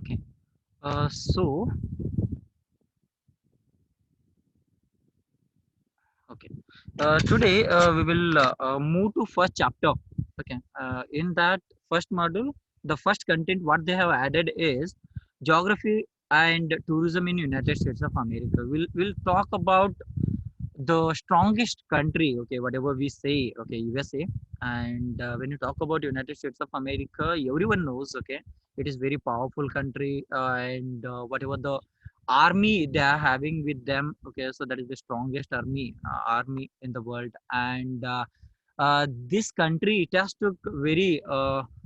Okay. So okay. Today we will move to first chapter. Okay. In that first module, the first content what they have added is geography and tourism in United States of America. We'll talk about the strongest country. Okay, whatever we say. Okay, USA. And when you talk about United States of America, everyone knows. Okay, it is very powerful country, and whatever the army they are having with them. Okay, so that is the strongest army in the world. And this country, it has took very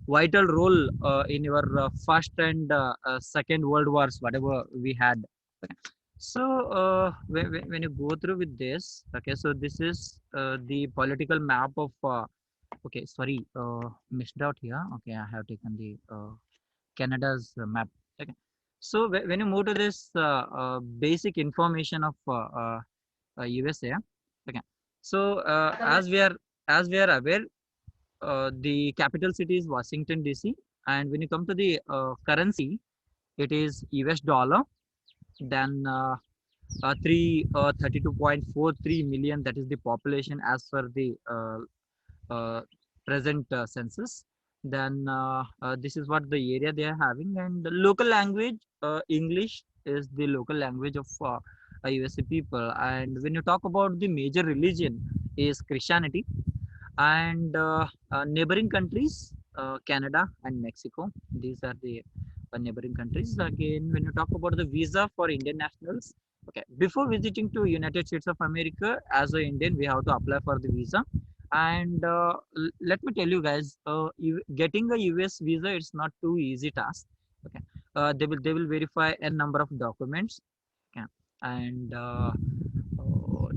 vital role in your first and second world wars, whatever we had. Okay. So when you go through with this, okay, so this is the political map of okay, sorry, missed out here. Okay, I have taken the Canada's map. Okay, so when you move to this basic information of USA. Okay, so as we are aware, the capital city is Washington DC, and when you come to the currency, it is US dollar. Then 32.43 million, that is the population as per the uh, present census. Then this is what the area they are having, and the local language, English is the local language of USA people. And when you talk about the major religion is Christianity. And neighboring countries, Canada and Mexico, these are the neighboring countries. Again, when you talk about the visa for Indian nationals, okay, before visiting to United States of America, as a Indian we have to apply for the visa. And let me tell you guys, getting a US visa, it's not too easy task. Okay, they will verify a number of documents. Okay. And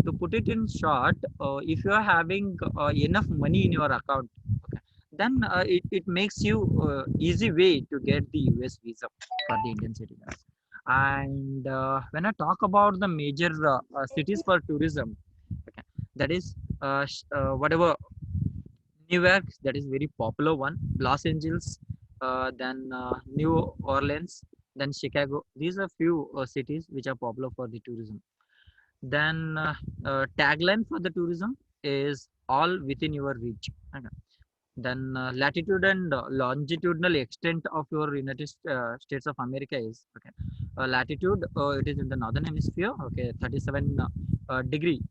to put it in short, if you are having enough money in your account, okay, then it makes you easy way to get the US visa for the Indian citizens. And when I talk about the major cities for tourism, okay, that is whatever New York, that is very popular one. Los Angeles, then New Orleans, then Chicago. These are few cities which are popular for the tourism. Then tagline for the tourism is all within your reach. Okay. Then latitude and longitudinal extent of your United States of America is okay. Latitude, it is in the northern hemisphere. Okay, 37 degree,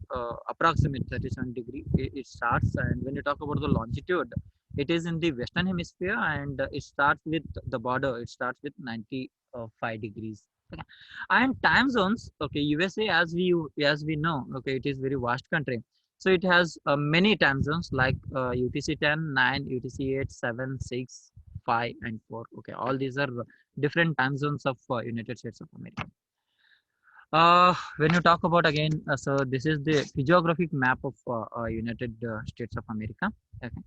approximate 37 degree. It starts, and when you talk about the longitude, it is in the western hemisphere, and it starts with the border. It starts with 95 degrees. Okay. And time zones. Okay, USA, as we know. Okay, it is very vast country, so it has many time zones like UTC 10, 9, UTC 8, 7, 6, 5, and 4. Okay, all these are different time zones of United States of America. When you talk about again, so this is the physiographic map of United States of America. Okay.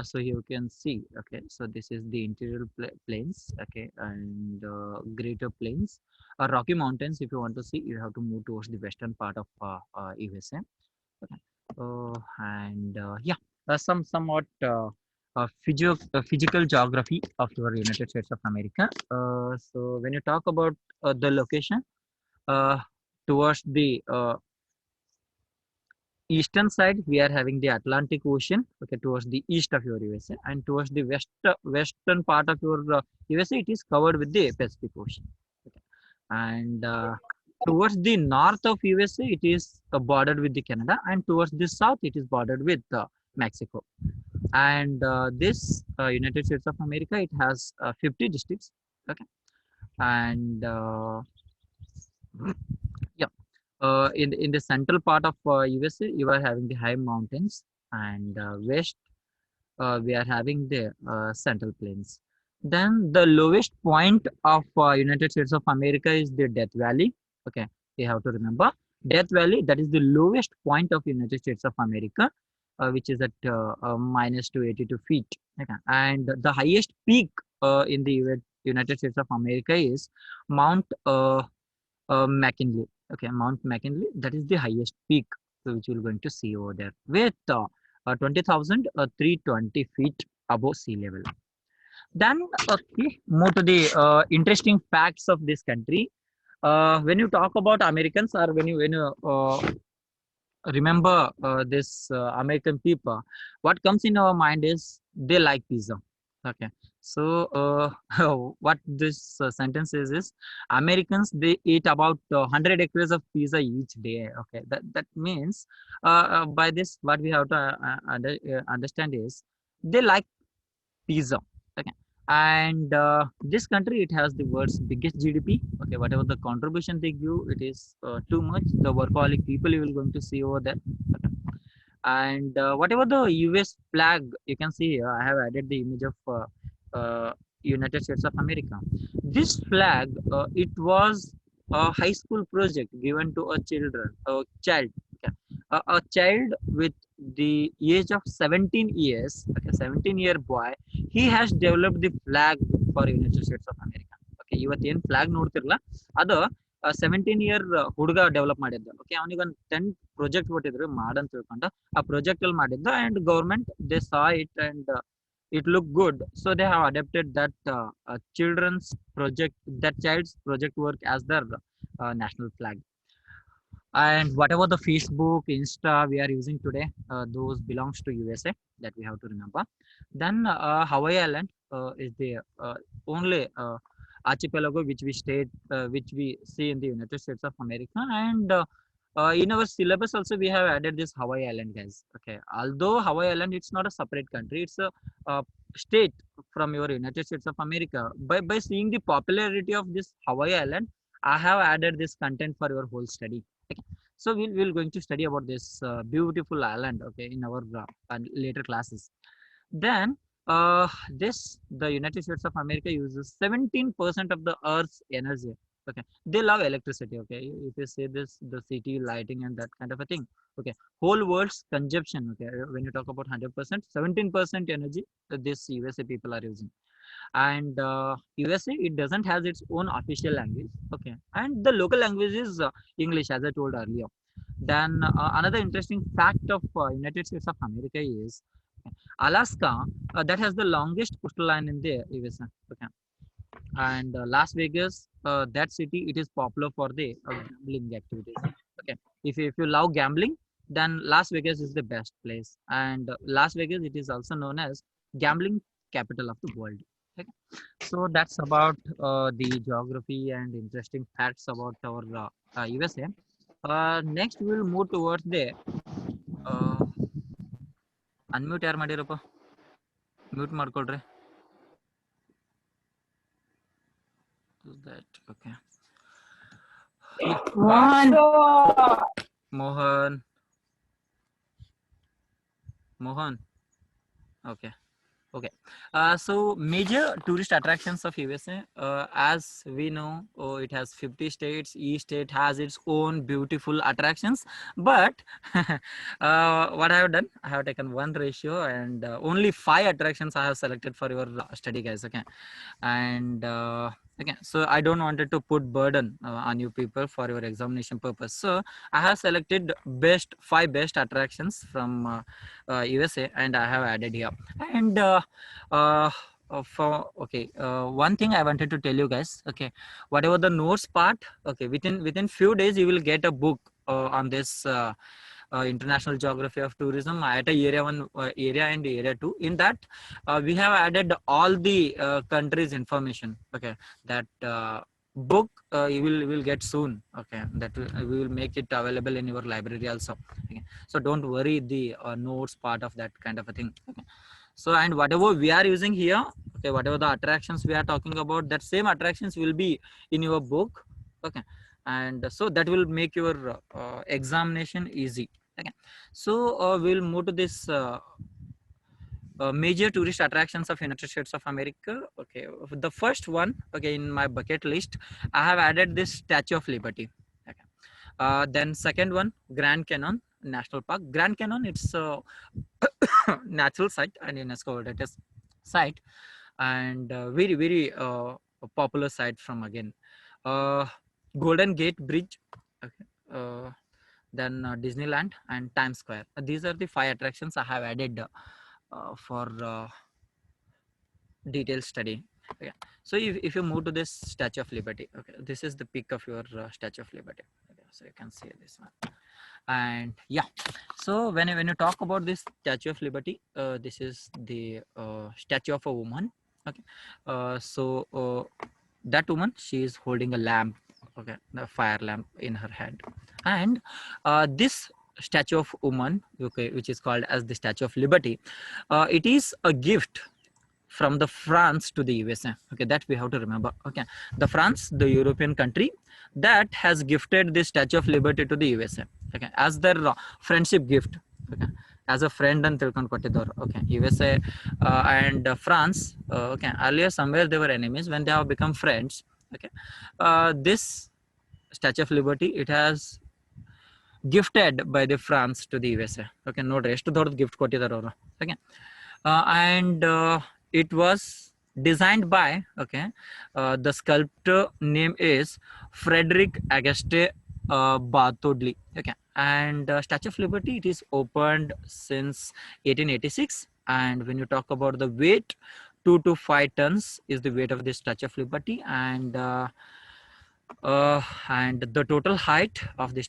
So you can see, okay, so this is the interior plains, okay, and greater plains, Rocky Mountains. If you want to see, you have to move towards the western part of USA. Okay. And yeah, some somewhat physical geography of your United States of America. So when you talk about the location, uh, towards the eastern side, we are having the Atlantic Ocean, okay, towards the east of your USA, and towards the western part of your USA, it is covered with the Pacific Ocean. Okay. And towards the north of USA, it is bordered with the Canada, and towards the south, it is bordered with Mexico. And this United States of America, it has 50 districts. Okay. And yeah, in the central part of USA, you are having the high mountains, and west we are having the central plains. Then the lowest point of United States of America is the Death Valley. Okay, you have to remember Death Valley. That is the lowest point of United States of America, which is at minus 282 feet. Okay, and the highest peak in the United States of America is Mount McKinley. Okay, Mount McKinley. That is the highest peak, so which you're going to see over there with 20,320 feet above sea level. Then okay, move to the interesting facts of this country. When you talk about Americans, or when you remember this American people, what comes in our mind is they like pizza. Okay, so what this sentence is Americans they eat about 100 acres of pizza each day. Okay, that means by this what we have to understand is they like pizza. Okay, and this country it has the world's biggest GDP. Okay, whatever the contribution they give, it is too much. The workaholic people you will going to see over there. Okay. And whatever the US flag you can see here, I have added the image of United States of America. This flag, it was a high school project given to a child, okay, a child with the age of 17 years, okay, 17-year boy. He has developed the flag for United States of America. Okay, ಇವತ್ತು ಏನು flag ನೋಡ್ತಿರಲ್ಲ ಅದು 17-year ಹುಡುಗ develop ಮಾಡಿದ್ದ. Okay, ಅವನಿಗೆ ಒಂದು 10 project ಕೊಟ್ಟಿದ್ರು ಮಾಡಂತ ತಿಳ್ಕೊಂಡು ಆ ಪ್ರಾಜೆಕ್ಟ್ ಅಲ್ಲಿ ಮಾಡಿದ್ದ. And government they saw it and it looked good, so they have adapted that children's project, that child's project work as their national flag. And whatever the Facebook, Insta we are using today, those belongs to USA, that we have to remember. Then Hawaii Island is the only archipelago which we see in the United States of America. And in our syllabus also we have added this Hawaii Island, guys. Okay, although Hawaii Island it's not a separate country, it's a state from your United States of America. By seeing the popularity of this Hawaii Island, I have added this content for your whole study. Okay, so we'll going to study about this beautiful island, okay, in our later classes. Then this the United States of America uses 17% of the Earth's energy. Okay, they love electricity. Okay, if you say this, the city lighting and that kind of a thing. Okay, whole world's consumption. Okay, when you talk about 100%, 17% energy this USA people are using. And USA it doesn't has its own official language. Okay, and the local language is English, as I told earlier. Then another interesting fact of United States of America is Alaska, that has the longest coastal line in the USA. Okay, and Las Vegas, that city it is popular for the gambling activities. Okay, if you love gambling, then Las Vegas is the best place. And Las Vegas it is also known as gambling capital of the world. Okay, so that's about the geography and interesting facts about our USA. Next we'll move towards the unmute ಯಾರು ಮಾಡಿರಪ್ಪ, mute ಮಾಡ್ಕೊಳ್ರಿ. That okay. Yeah. Mohan. Mohan. Okay. Okay. So major tourist attractions of USA, as we know, it has 50 states. Each state has its own beautiful attractions. But what I have done, I have taken one ratio and only 5 attractions I have selected for your study, guys. Okay. And okay, so I don't wanted to put burden on you people for your examination purpose. So I have selected 5 best attractions from USA, and I have added here. And one thing I wanted to tell you guys. Okay, whatever the notes part, okay, within few days you will get a book on this international geography of tourism at area 1, area and area 2. In that we have added all the countries information. Okay, that book you will get soon. Okay, that we will make it available in your library also. Okay, so don't worry the notes part of that kind of a thing. Okay, so and whatever we are using here, okay, whatever the attractions we are talking about, that same attractions will be in your book. Okay, and so that will make your examination easy. Okay, so we'll move to this major tourist attractions of United States of America. Okay, the first one, okay, in my bucket list, I have added this Statue of Liberty. Okay, then second one, Grand Canyon National Park. Grand Canyon, it's a natural site and UNESCO World Heritage site, and very popular site from again Golden Gate Bridge. Okay. Then Disneyland and Times Square. These are the 5 attractions I have added for detailed study. Okay, so if you move to this Statue of Liberty, okay, this is the peak of your Statue of Liberty. Okay, so you can see this one. And yeah, so when you talk about this Statue of Liberty, this is the statue of a woman. Okay, that woman, she is holding a lamp, okay, the fire lamp in her hand. And this statue of woman, okay, which is called as the Statue of Liberty, it is a gift from the France to the USA. Okay, that we have to remember. Okay, the France, the European country, that has gifted the Statue of Liberty to the USA. Okay, as their friendship gift. Okay, as a friend and ತಿಳ್ಕೊಂಡು ಕೊಟ್ಟಿದ್ದವರು. Okay, USA and France. Okay, earlier somewhere they were enemies. When they have become friends, okay, this Statue of Liberty, it has gifted by the France to the USA. Okay, ನೋಡ್ರಿ ಎಷ್ಟು ದೊಡ್ಡ gift ಕೊಟ್ಟಿದ್ದಾರೆ ಅವರು. Okay, and it was designed by, okay, the sculptor name is Frederick Auguste Bartholdi. Okay, and Statue of Liberty, it is opened since 1886. And when you talk about the weight, 2 to 5 tons is the weight of the Statue of Liberty. And the total height of the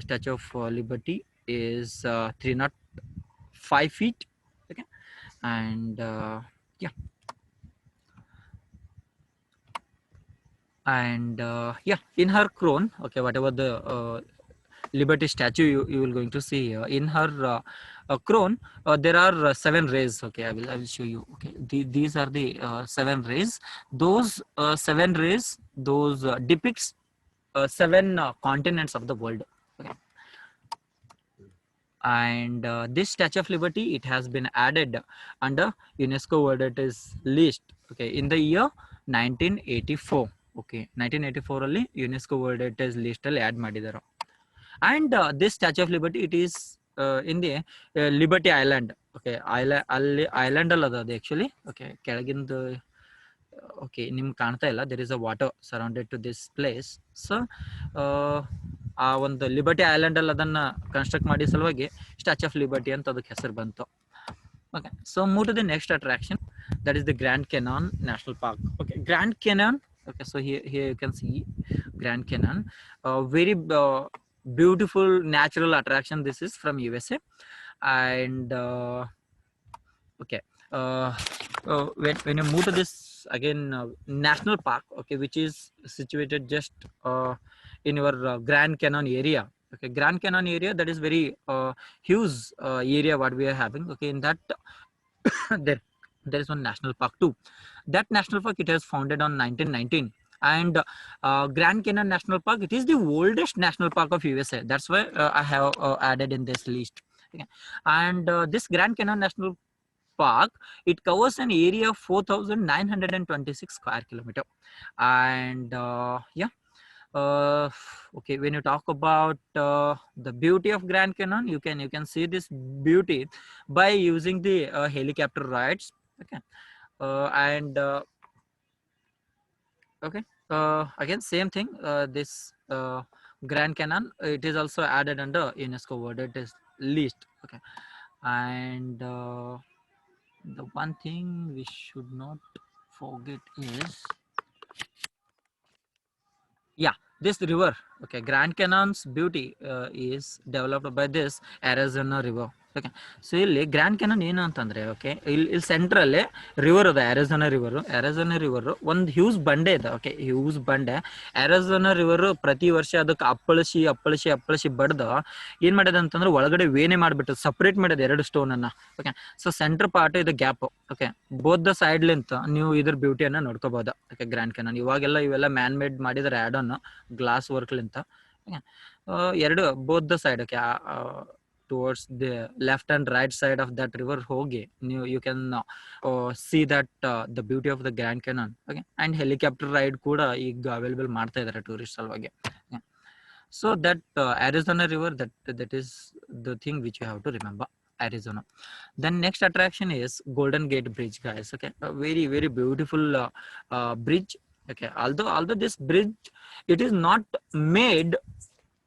Statue of Liberty is 305 feet. Okay, and yeah, and yeah, in her crown, okay, whatever the Liberty statue you will going to see here, in her crown, there are 7 rays. Okay, I will show you. Okay, these are the 7 rays. Those 7 rays, those depicts 7 continents of the world. Okay, and this Statue of Liberty, it has been added under UNESCO World Heritage list, okay, in the year 1984. Okay, 1984 ಅಲ್ಲಿ UNESCO World Heritage list ಅಲ್ಲಿ add ಮಾಡಿದ್ದಾರೆ. And this Statue of Liberty, it is in the Liberty Island. Okay, island ಅಲ್ಲ ಅದು actually. Okay, ಕೆಳಗಿಂದ okay, ನಿಮ್ಗೆ ಕಾಣ್ತಾ ಇಲ್ಲ, there is a water surrounded to this place. So ಆ ಒಂದು ಲಿಬರ್ಟಿ ಐಲ್ಯಾಂಡ್ ಅಲ್ಲಿ ಅದನ್ನ ಕನ್ಸ್ಟ್ರಕ್ಟ್ ಮಾಡಿ ಸಲುವಾಗಿ ಸ್ಟ್ಯಾಚ್ಯೂ ಆಫ್ ಲಿಬರ್ಟಿ ಅಂತ ಅದಕ್ಕೆ ಹೆಸರು ಬಂತು. Okay, so move to the next attraction, that is the Grand Canyon National Park. Okay, Grand Canyon. Okay, so here you can see Grand Canyon, very beautiful natural attraction. This is from USA. And okay, when you move to this again national park, okay, which is situated just in your Grand Canyon area. Okay, Grand Canyon area, that is very huge area what we are having. Okay, in that there is one national park too. That national park, it has founded on 1919. And Grand Canyon National Park, it is the oldest national park of USA. That's why I have added in this list. Okay. And this Grand Canyon National Park, it covers an area of 4,926 square kilometer. And yeah, okay, when you talk about the beauty of Grand Canyon, you can see this beauty by using the helicopter rides. Okay, and okay, again same thing, this Grand Canyon, it is also added under UNESCO World Heritage list. Okay, and the one thing we should not forget is, yeah, this river. Okay, Grand Canyon's beauty is developed by this Arizona River. Okay, so ಇಲ್ಲಿ grand cannon ಏನು ಅಂತಂದ್ರೆ, okay, ಇಲ್ಲಿ ಸೆಂಟ್ರಲ್ಲಿ river ಅದ, Arizona river ಒಂದು huge ಬಂಡೆ ಇದೆ. Okay, huge ಬಂಡೆ ಅರಿಜೋನಾ ರಿವರ್ ಪ್ರತಿ ವರ್ಷ ಅದಕ್ಕೆ ಅಪ್ಪಳಿಸಿ ಬಡ್ದು ಏನ್ ಮಾಡಿದೆ ಅಂತಂದ್ರೆ ಒಳಗಡೆ ವೇನೆ ಮಾಡ್ಬಿಟ್ಟು ಸಪ್ರೇಟ್ ಮಾಡಿದೆ 2 ಸ್ಟೋನ್ ಅನ್ನ. ಓಕೆ, ಸೊ ಸೆಂಟರ್ ಪಾರ್ಟ್ ಇದು gap. Okay, both the side ಲಿಂತ ನೀವು ಇದ್ರ ಬ್ಯೂಟಿಯನ್ನ ನೋಡ್ಕೋಬಹುದು. ಓಕೆ, ಗ್ರ್ಯಾಂಡ್ ಕ್ಯಾನನ್ ಇವೆಲ್ಲ ಮ್ಯಾನ್ ಮೇಡ್ ಮಾಡಿದಾರೆ ಆಡ್ ಆನ್ ಗ್ಲಾಸ್ ವರ್ಕ್ ಲಿಂತ. ಎರಡು both the side. Okay, towards the left and right side of that river hogi you can see that the beauty of the Grand Canyon. Okay, and helicopter ride kuda ಈಗ available ಮಾಡ್ತಾ ಇದ್ದಾರೆ tourist ಸಲುವಾಗಿ. So that Arizona River, that is the thing which you have to remember, Arizona. Then next attraction is Golden Gate Bridge, guys. Okay, a very very beautiful bridge. Okay, although this bridge, it is not made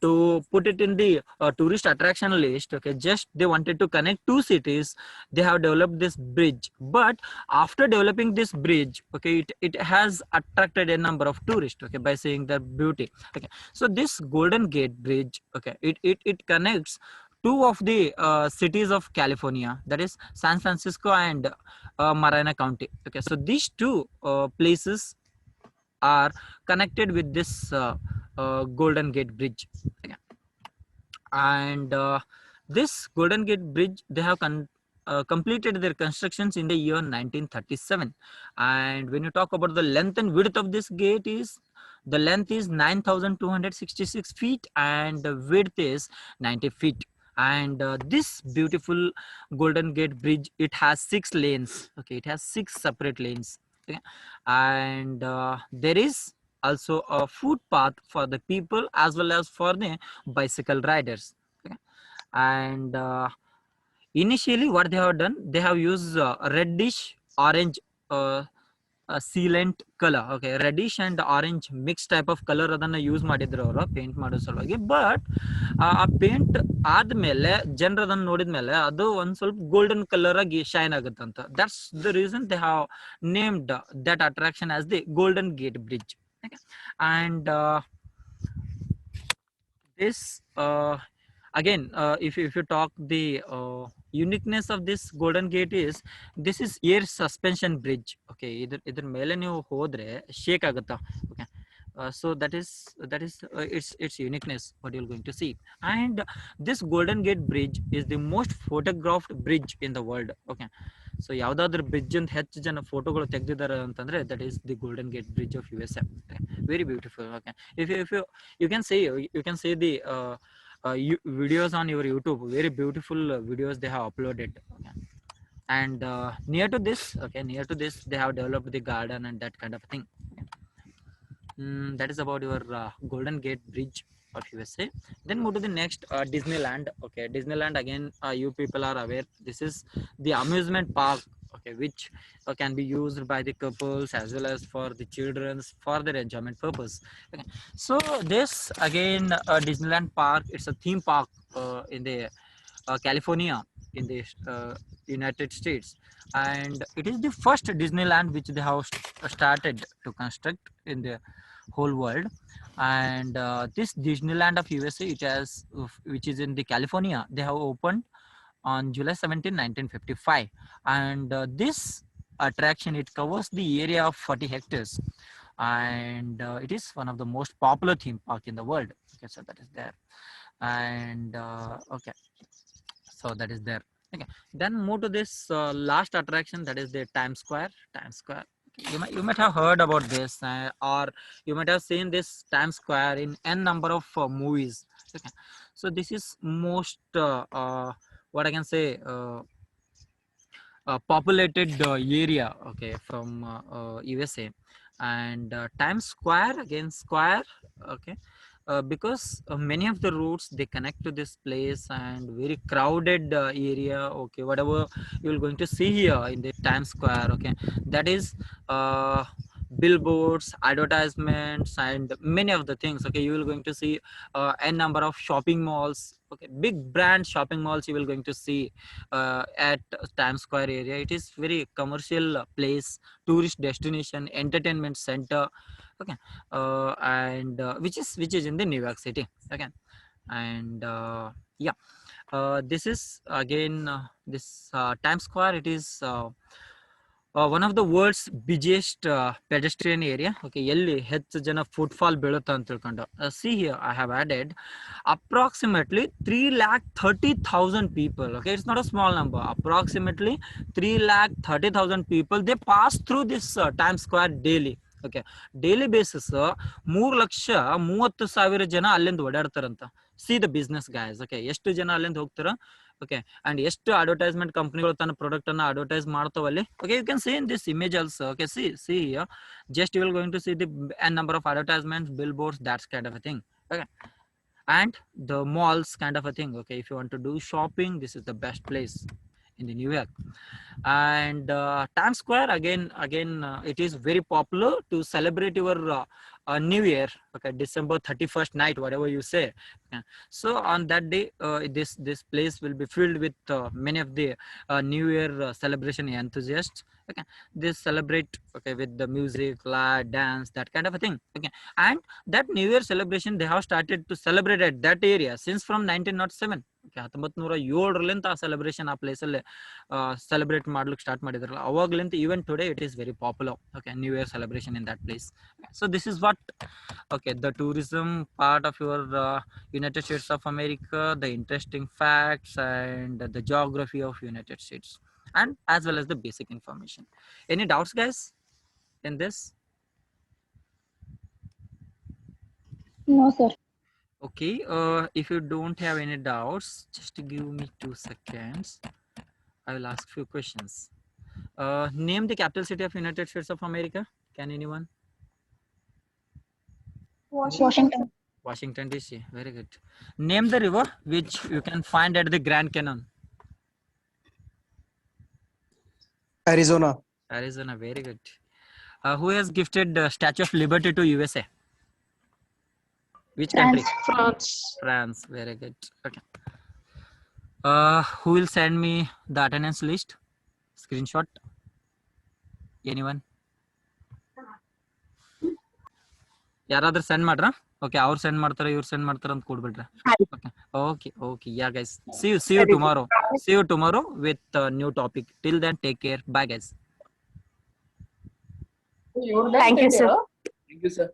to put it in the tourist attraction list. Okay, just they wanted to connect two cities. They have developed this bridge, but after developing this bridge, okay, it has attracted a number of tourists, okay, by seeing the beauty. Okay, so this Golden Gate Bridge, okay, it connects two of the cities of California, that is San Francisco and Marina County. Okay, so these two places are connected with this Golden Gate Bridge. Okay. And this Golden Gate Bridge, they have completed their constructions in the year 1937. And when you talk about the length and width of this gate, is the length is 9,266 feet and the width is 90 feet. And this beautiful Golden Gate Bridge, it has 6 lanes. Okay, it has 6 separate lanes. Okay. And there is also a footpath for the people as well as for the bicycle riders. Okay. And initially what they have done, they have used reddish orange sealant color. Okay, reddish and orange mixed type of color ಅದನ್ನ use ಮಾಡಿದ್ರು ಅವರು paint ಮಾಡೋ ಸಲುವಾಗಿ. But ಆ paint ಆದ್ಮೇಲೆ ಜನರು ಅದನ್ನ ನೋಡಿದ್ಮೇಲೆ ಅದು ಒಂದ್ ಸ್ವಲ್ಪ ಗೋಲ್ಡನ್ ಕಲರ್ ಆಗಿ ಶೈನ್ ಆಗುತ್ತಂತ. That's the reason they have named that attraction as the Golden Gate Bridge. And this again, if you talk the uniqueness of this Golden Gate is, this is air suspension bridge. Okay, ಇದ್ರ ಮೇಲೆ ನೀವು ಹೋದ್ರೆ shake ಆಗುತ್ತಾ. Okay, so that is its uniqueness what you're going to see. And this Golden Gate Bridge is the most photographed bridge in the world. Okay, so ಯಾವ್ದಾದ್ರು bridge ಅಂತ ಹೆಚ್ಚು ಜನ ಫೋಟೋಗಳು ತೆಗೆದಿದ್ದಾರೆ ಅಂತಂದ್ರೆ that is the Golden Gate Bridge of USA. Okay, very beautiful. Okay, if you can see the videos on your YouTube, very beautiful videos they have uploaded. Okay. And near to this they have developed the garden and that kind of thing. Okay. That is about your Golden Gate Bridge of USA. Then move to the next, Disneyland. Okay, Disneyland, again, you people are aware, this is the amusement park, okay, which can be used by the couples as well as for the children for their enjoyment purpose. Okay. So this again, Disneyland park, it's a theme park in the California in the United States, and it is the first Disneyland which they have started to construct in the whole world. And this Disneyland of USA, it has, which is in the California, they have opened on July 17, 1955. And this attraction, it covers the area of 40 hectares, and it is one of the most popular theme park in the world. Okay, so that is there. And okay, so that is there. Okay, then move to this last attraction, that is the Times Square. You might have heard about this, or you might have seen this Times Square in n number of movies. Okay, so this is most what I can say, populated area, okay, from USA. And Times Square, again square, okay, because many of the routes they connect to this place, and very crowded area. Okay, whatever you're going to see here in the Times Square, okay, that is billboards, advertisements, and many of the things. Okay, you will going to see a number of shopping malls. Okay, big brand shopping malls you will going to see at Times Square area. It is very commercial place, tourist destination, entertainment center. Okay, and which is in the New York City. Okay, and yeah, this is again this Times Square, it is one of the world's busiest pedestrian area. Okay, ಎಲ್ಲಿ ಹೆಚ್ಚು ಜನ footfall ಬೀಳುತ್ತಾ ಅಂತ ತಿಳ್ಕೊಂಡು, see here I have added approximately 330,000 people. Okay, it's not a small number. Approximately 330,000 people, they pass through this Times Square daily. Okay, daily basis 3,30,000 ಜನ ಅಲ್ಲಿಂದ ಓಡಾಡ್ತಾರಂತ. See the business guys. Okay, ಎಷ್ಟು ಜನ ಅಲ್ಲಿಂದ ಹೋಗ್ತಾರ. Okay, and ಎಷ್ಟು advertisement ಕಂಪನಿಗಳು ತನ್ನ product ಅನ್ನ advertise ಮಾಡ್ತಾವಲ್ಲಿ. Okay, you can see in this image also. Okay, see here, just you will going to see the n number of advertisements, billboards, that's kind of a thing. Okay, and the malls kind of a thing. Okay, if you want to do shopping, this is the best place in the New York. And Times Square, again, it is very popular to celebrate your New Year. Okay, December 31st night, whatever you say. Yeah. So on that day, this place will be filled with many of the New Year celebration enthusiasts. Okay, they celebrate, okay, with the music, light, dance, that kind of a thing. Okay, and that New Year celebration they have started to celebrate at that area since from 1907. Okay, 1907 ಆ celebration ಆ place ಅಲ್ಲಿ celebrate ಮಾಡ್ಲಿಕ್ಕೆ start ಮಾಡಿದ್ರಲ್ಲ ಅವಾಗ್ಲಿಂದ even today it is very popular. Okay, New Year celebration in that place. So this is what, okay, the tourism part of your United States of America, the interesting facts and the geography of United States, and as well as the basic information. Any doubts, guys, in this? No, sir. Okay, if you don't have any doubts, just give me 2 seconds. I will ask few questions. Name the capital city of United States of America. Can anyone? Washington. Washington DC. Very good. Name the river which you can find at the Grand Canyon. Arizona. Arizona. Very good. Who has gifted the Statue of Liberty to USA? Which country? France. France. Very good. Okay. Who will send me the attendance list? Screenshot. Anyone? ಯಾರಾದ್ರೂ send ಮಾಡ್ರಾ? Okay, ಅವ್ರು send ಮಾಡ್ತಾರೆ, ಇವ್ರು send ಮಾಡ್ತಾರೆ ಅಂತ ಕೊಡ್ಬಿಡ್ರೆ. Okay. Yeah, guys. See you tomorrow. See you tomorrow with a new topic. Till then, take care. Bye, guys. Thank you, sir. Thank you, sir.